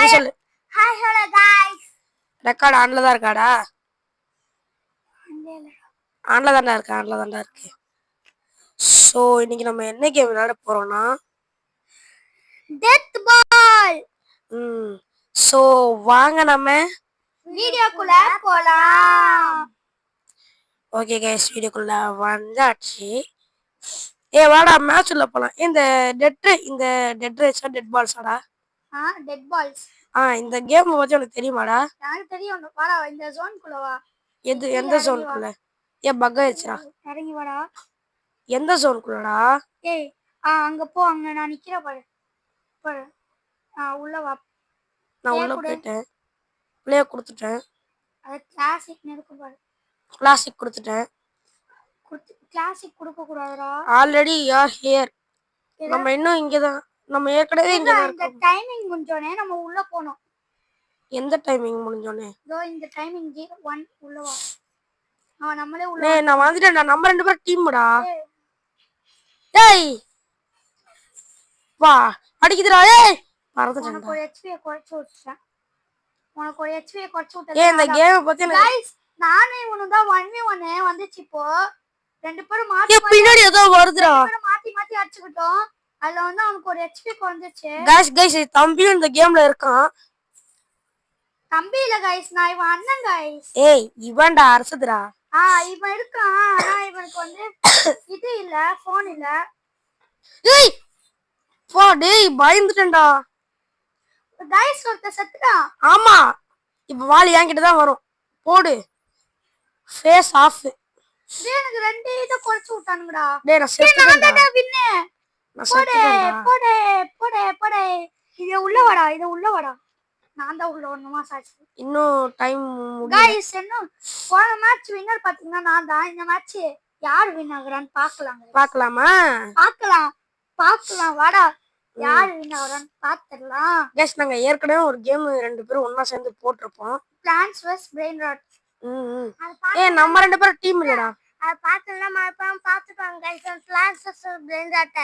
நீ சொல்லு. Hi hello guys. Record ஆன்ல தான் இருக்காடா? ஆன்ல தான்டா இருக்கு. சோ இன்னைக்கு நம்ம என்ன கேம் விளையாட போறோம்னா டெத் பால். சோ வாங்க நம்ம வீடியோக்குள்ள போலாம். ஓகே गाइस, வீடியோக்குள்ள வந்தாச்சு. வாடா மேட்ச் உள்ள போலாம். இந்த டெட் ரேஸா டெட் பால்ஸாடா? Dead balls. இந்த கேம் பத்தி உனக்கு தெரியுமாடா? எனக்கு தெரியும். வாடா இந்த ஜோனுக்குள்ள வா. எந்த ஜோனுக்குள்ள? பக் ஆயிடுச்சுடா. இறங்கி வாடா. எந்த ஜோனுக்குள்ளடா? அங்க போ. அங்க நான் நிக்கிறேன் பாரு. பாரு. உள்ள வா. நான் உள்ள போயிட்டேன். ப்ளே கொடுத்துட்டேன். அது கிளாசிக் இருக்கு பாரு. கிளாசிக் கொடுத்துட்டேன். கிளாசிக் கொடுக்க கூடாதுடா. Already you are here. நம்ம இன்னும் இங்க தான். நம்ம ஏற்கனவே இங்க தான் இருக்கோம். இந்த டைமிங் முடிஞ்சோனே நம்ம உள்ள போணும். எந்த டைமிங் முடிஞ்சோனே? இந்த டைமிங் 1 உள்ள வா. நம்மளே உள்ள. நான் வந்துட்டேன். நம்ம ரெண்டு பேரும் டீம்டா. டேய் வா அடிக்குதுடா. மறந்துட்டேன். உனக்கு ஒரு HP குறைச்சு விட்டேன். இந்த கேம் பத்தி गाइस நானே இவனும் தான் 1v1 வந்துச்சு. இப்போ ரெண்டு பேரும் மாத்தி பின்னாடி ஏதோ வருதுடா. மாத்தி அடிச்சுக்கிட்டோம். அதுல வந்து அவனுக்கு ஒரு HP குறைஞ்சிச்சு. गाइस தம்பியும் இந்த கேம்ல இருக்கான். தம்பி இல்ல गाइस, நான் இவன் அண்ணன் गाइस. இவன்டா அரசதுடா. இவன் இருக்கான். ஆனா இவனுக்கு வந்து இது இல்ல, போன் இல்ல. டேய் பயந்துட்டேன்டா. गाइस ஒருத்த செத்துட்டான். ஆமா, இப்ப வாளி என்கிட்ட தான் வரும். போடு ஃபேஸ் ஆஃப். எனக்கு ரெண்டு இத குறைச்சு விட்டானுங்கடா. டேய் நான் செத்துட்டேன்டா. நான் செத்துட்டேன்டா. போடு. இத உள்ள வாடா. நான் தான் உள்ள வரணுமா சாட்சி? இன்னும் டைம் गाइस இன்னும் போன மேட்ச் வின்னர் பாத்தீங்கன்னா நான் தான். இந்த மேட்ச் யார் வின் ஆகுறான்னு பார்க்கலாமா? பார்க்கலாம் வாடா. யார் வின் ஆகுறான்னு பாத்துறலாம். गाइस நாங்க ஏற்கனவே ஒரு கேம் ரெண்டு பேரும் ஒண்ணா சேர்ந்து போட்டுறோம். Plants vs Brain Rot. நம்ம ரெண்டு பேரும் டீம் இல்லடா. அத பாக்கலாம். மறக்காம பாத்துக்கோங்க guys. Plants vs Brain Rot.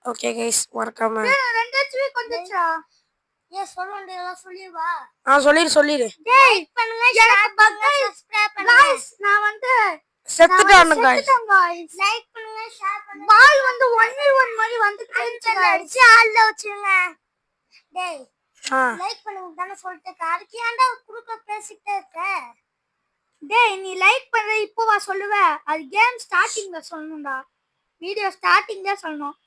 Okay guys மறக்காம. ரெண்டு HP கொஞ்சம்டா. சொல்லுடா சொல்லிவா. சொல்லிரு. லைக் பண்ணுங்க, ஷேர் பண்ணுங்க, சப்ஸ்கிரைப் பண்ணுங்க. गाइस நான் வந்து செத்துட்டானே गाइस. லைக் பண்ணுங்க, ஷேர் பண்ணுங்க. பால் வந்து 1v1 மாதிரி வந்து கேட்ச்சு ஆல்ல வச்சுங்க. டேய் லைக் பண்ணுங்க தான சொல்லிட்டு அதுக்கு ஏன்டா குறுக்க பேசிட்டே இருக்க? டேய் நீ லைக் பண்ற இப்போ வா சொல்லுவ. அது கேம் ஸ்டார்டிங்ல சொல்லணும்டா. வீடியோ ஸ்டார்டிங்ல சொல்லணும்.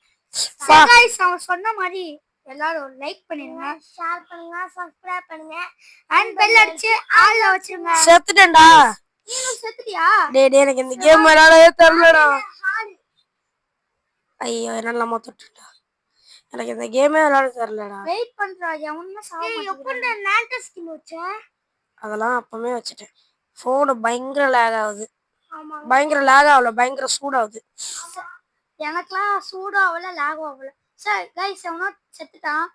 गाइस அவன் சொன்ன மாதிரி எல்லாரும் லைக் பண்ணுங்க, ஷேர் பண்ணுங்க, சப்ஸ்கிரைப் பண்ணுங்க, அண்ட் பெல் அடிச்சு ஆல்ல வச்சுங்க. செத்துட்டேன்டா. நீ செத்துட்டியா? டேய் எனக்கு இந்த கேம் விளையாடவே தெரியலடா. ஐயோ என்னால மொத்தட்டடா. எனக்கு இந்த கேமே விளையாட தெரியலடா. வெயிட் பண்றா. எவனுமே சாவ மாட்டேங்கிறான். எப்போடா நாட்ட ஸ்கின் வச்ச? அதெல்லாம் அப்பவே வச்சிட்டேன். போன் பயங்கர லாக் ஆகுது. ஆமா பயங்கர லாக் ஆவல, பயங்கர சூடாகுது. எனக்குலாம் சூடாவல லாக் ஆவல. சரி गाइस அவனோ செத்துட்டான்.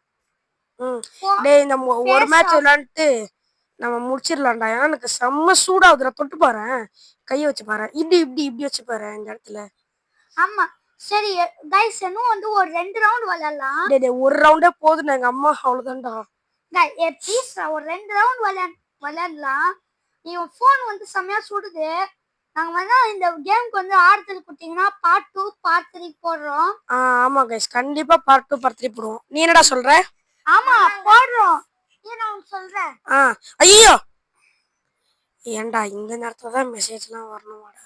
டேய் நம்ம ஒரு மேட்ச் விளையாடிட்டு நம்ம முடிச்சிரலாம்டா. ஏன்னா எனக்கு செம்ம சூடாகுதுடா. தொட்டு பாரு, கையை வச்சு பாரு, இப்படி வச்சு பாரு இந்த இடத்துல. ஆமா சரி गाइस இன்னும் வந்து ஒரு 2 ரவுண்ட் விளையாடலாம். டேய் ஒரு ரவுண்டே போதும். எங்க அம்மா அவ்வளவுதான்டா. ப்ளீஸ் ஒரு 2 ரவுண்ட் விளையாடலாம். இவன் ஃபோன் வந்து செமையா சுடுது. நாங்க வந்து இந்த கேம்க்கு வந்து ஆர்டர் கொடுத்தீங்கன்னா பார்ட் 2 பார்ட் 3 போடுறோம். ஆமா गाइस கண்டிப்பா பார்ட் 2 பார்ட் 3 போடுவோம். நீ என்னடா சொல்ற? ஆமா போடுறோம். நான் சொல்றேன். ஐயோ ஏன்டா இந்த நேரத்துல தான் மெசேஜ்லாம் வரணுமாடா?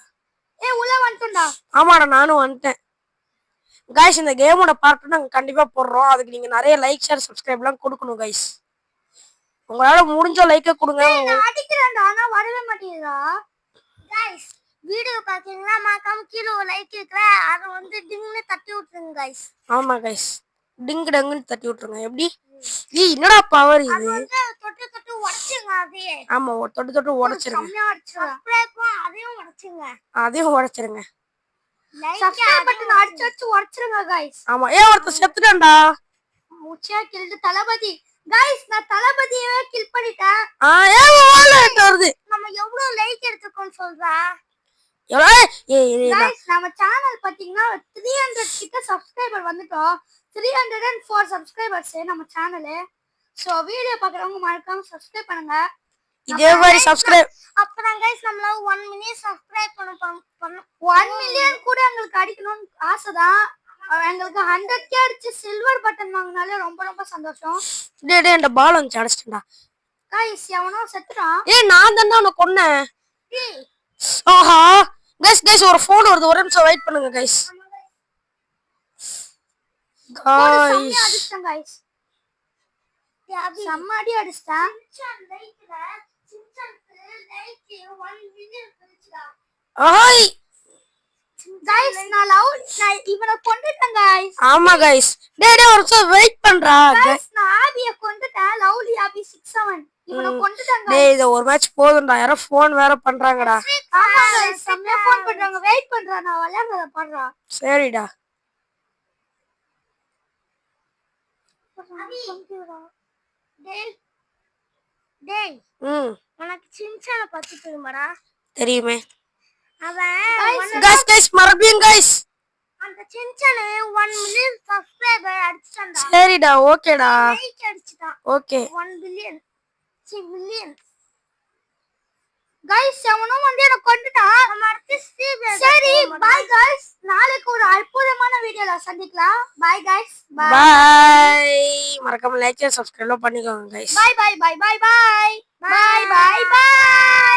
உள்ள வந்துட்டா. ஆமாடா நானும் வந்துட்டேன். गाइस இந்த கேமோட பார்ட் 2 நாங்க கண்டிப்பா போடுறோம். அதுக்கு நீங்க நிறைய லைக் ஷேர் சப்ஸ்கிரைப்லாம் கொடுக்கணும் गाइस. உங்களால முடிஞ்ச லைக்க கொடுங்க. நான் அடிக்கிறேன்டா ஆனா வரவே மாட்டேங்குதுடா. गाइस வீடியோ பாத்தீங்கன்னா மறக்காம கீழ ஒரு லைக் இருக்குல, அத வந்து டிங்னு தட்டி விட்டுருங்க गाइस. ஆமா गाइस டிங் டங்னு தட்டி விட்டுருங்க. எப்படி? என்னடா பவர் இது? அது வந்து தொட்டு உடைச்சுங்க. அதே ஆமா தொட்டு உடைச்சிருங்க. செமையா அடிச்சுங்க. சப்ஸ்கிரைப் அதையும் உடைச்சிருங்க. சப்ஸ்கிரைப் பட்டன் அடிச்சு உடைச்சிருங்க गाइस. ஆமா ஒருத்தன் செத்துட்டான்டா. முச்சா கில்டு தலபதி. गाइस நான் தலபதியவே கில் பண்ணிட்டேன். வாலட் வருது. நம்ம எவ்வளவு லைக் எடுத்துக்கோன்னு சொல்றா? எவ்வளோ ஏய் गाइस நம்ம சேனல் பாத்தீங்கன்னா 300 கிட்ட சப்ஸ்கிரைபர் வந்துட்டோம் 304 சப்ஸ்கிரைபர்ஸ் நம்ம சேனல் சோ வீடியோ பார்க்கறவங்க மறக்காம சப்ஸ்கிரைப் பண்ணுங்க இதே மாதிரி சப்ஸ்கிரைப் அப்புறம் गाइस நம்மள 1 மில்லியன் சப்ஸ்கிரைப் பண்ணணும் 1 மில்லியன் கூட எங்களுக்கு அடிக்கணும்னு ஆசைதான் எங்களுக்கு 100k அடிச்சு சில்வர் பட்டன் வாங்குனாலே ரொம்ப ரொம்ப சந்தோஷம் டேய் இந்த பால் வந்து அடிச்சிட்டா गाइस எவனோ செத்துறான் ஏய் நான் தான் அவனை கொன்னேன் டேய் ஆஹா गाइस ஒரு ஃபோன் வருது ஒரு நிமிஷம் வெயிட் பண்ணுங்க गाइस गाइस அடிச்சேன் गाइस சம்மாடி அடிச்சேன் சின்சானுக்கு லைக் 1 மில்லியன் கிடைச்சடா ஆய் गाइस நான் இவனை கொன்னுட்டேன் गाइस ஆமா गाइस டேய் ஒரு நிமிஷம் வெயிட் பண்றா गाइस நான் ஆபிய கொன்னுட்டேன் லவ்லி ஆபி 67 இவனை கொன்னுட்டேன் டேய் இது ஒரு மேட்ச் போதும்டா யாரோ ஃபோன் வேற பண்றாங்கடா ஆமா गाइस செம்மையா ஃபோன் பண்றாங்க வெயிட் பண்றா நான் விளையாடுறத பாறா சரிடா டேய் டேய் உனக்கு சின்சான பத்தி தெரியுமாடா தெரியுமே அவன் गाइस மறுபடியும் गाइस அந்த சின்சானே 1 மில்லியன் சப்ஸ்கிரைபர் அடிச்சான்டா சரிடா ஓகேடா லைக் அடிச்சிட்டான் ஓகே 1 பில்லியன் 3 மில்லியன் गाइस எவனோ வந்து என்ன கொன்னுட்டான் நம்ம அடுத்து சரி பை गाइस நாளைக்கு ஒரு அற்புதமான வீடியோல சந்திக்கலாம் பை गाइस பை மறக்காம லைக் சப்ஸ்கிரைப் பண்ணிக்கோங்க guys bye bye bye bye bye bye bye by